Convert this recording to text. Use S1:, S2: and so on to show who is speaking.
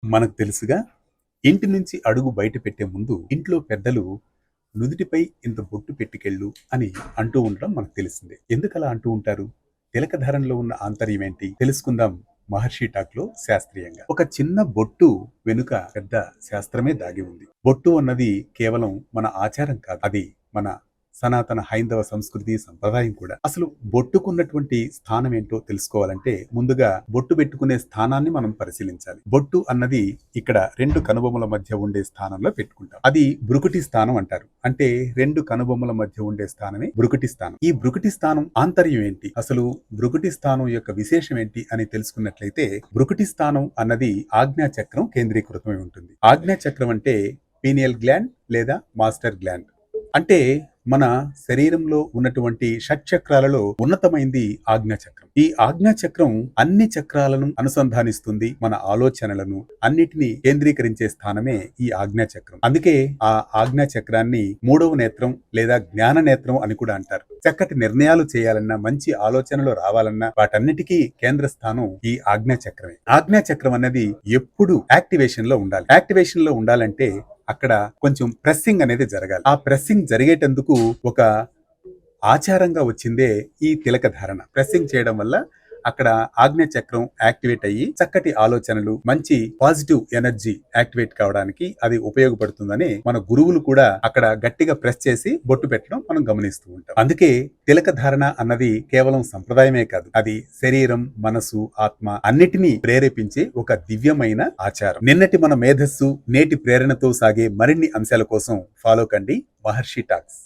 S1: మనకు తెలుసుగా, ఇంటి నుంచి అడుగు బయట పెట్టే ముందు ఇంట్లో పెద్దలు నుదిటిపై ఇంత బొట్టు పెట్టుకెళ్ళు అని అంటూ ఉండడం మనకు తెలిసిందే. ఎందుకలా అంటూ ఉంటారు? తిలక ధారణలో ఉన్న ఆంతర్యం ఏంటి తెలుసుకుందాం. మహర్షి టాక్ లో శాస్త్రీయంగా ఒక చిన్న బొట్టు వెనుక పెద్ద శాస్త్రమే దాగి ఉంది. బొట్టు అన్నది కేవలం మన ఆచారం కాదు, అది మన సనాతన హైందవ సంస్కృతి సంప్రదాయం కూడా. అసలు బొట్టుకున్నటువంటి స్థానం ఏంటో తెలుసుకోవాలంటే ముందుగా బొట్టు పెట్టుకునే స్థానాన్ని మనం పరిశీలించాలి. బొట్టు అన్నది ఇక్కడ రెండు కనుబొమ్మల మధ్య ఉండే స్థానంలో పెట్టుకుంటాం. అది బ్రుకుటి స్థానం అంటారు. అంటే రెండు కనుబొమ్మల మధ్య ఉండే స్థానమే బ్రుకుటి స్థానం. ఈ బ్రుకుటి స్థానం ఆంతర్యం ఏంటి, అసలు బ్రుకుటి స్థానం యొక్క విశేషం ఏంటి అని తెలుసుకున్నట్లయితే, బ్రుకుటి స్థానం అన్నది ఆజ్ఞా చక్రం కేంద్రీకృతమై ఉంటుంది. ఆజ్ఞా చక్రం అంటే పీనియల్ గ్లాండ్ లేదా మాస్టర్ గ్లాండ్. అంటే మన శరీరంలో ఉన్నటువంటి షట్చక్రాలలో ఉన్నతమైంది ఆజ్ఞాచక్రం. ఈ ఆజ్ఞాచక్రం అన్ని చక్రాలను అనుసంధానిస్తుంది. మన ఆలోచనలను అన్నిటినీ కేంద్రీకరించే స్థానమే ఈ ఆజ్ఞాచక్రం. అందుకే ఆ ఆజ్ఞాచక్రాన్ని మూడవ నేత్రం లేదా జ్ఞాన నేత్రం అని కూడా అంటారు. చక్కటి నిర్ణయాలు చేయాలన్నా, మంచి ఆలోచనలు రావాలన్నా వాటన్నిటికీ కేంద్ర స్థానం ఈ ఆజ్ఞాచక్రమే. ఆజ్ఞాచక్రం అనేది ఎప్పుడు యాక్టివేషన్ లో ఉండాలి. యాక్టివేషన్ లో ఉండాలంటే అక్కడ కొంచెం ప్రెస్సింగ్ అనేది జరగాలి. ఆ ప్రెస్సింగ్ జరిగేటందుకు ఒక ఆచారంగా వచ్చిందే ఈ తిలక ధారణ. ప్రెస్సింగ్ చేయడం వల్ల అక్కడ ఆజ్ఞా చక్రం యాక్టివేట్ అయ్యి చక్కటి ఆలోచనలు, మంచి పాజిటివ్ ఎనర్జీ యాక్టివేట్ కావడానికి అది ఉపయోగపడుతుందని మన గురువులు కూడా అక్కడ గట్టిగా ప్రెస్ చేసి బొట్టు పెట్టడం మనం గమనిస్తూ ఉంటాం. అందుకే తిలక ధారణ అన్నది కేవలం సంప్రదాయమే కాదు, అది శరీరం, మనసు, ఆత్మ అన్నిటినీ ప్రేరేపించే ఒక దివ్యమైన ఆచారం. నిన్నటి మన మేధస్సు నేటి ప్రేరణతో సాగే మరిన్ని అంశాల కోసం ఫాలో కండి మహర్షి టాక్స్.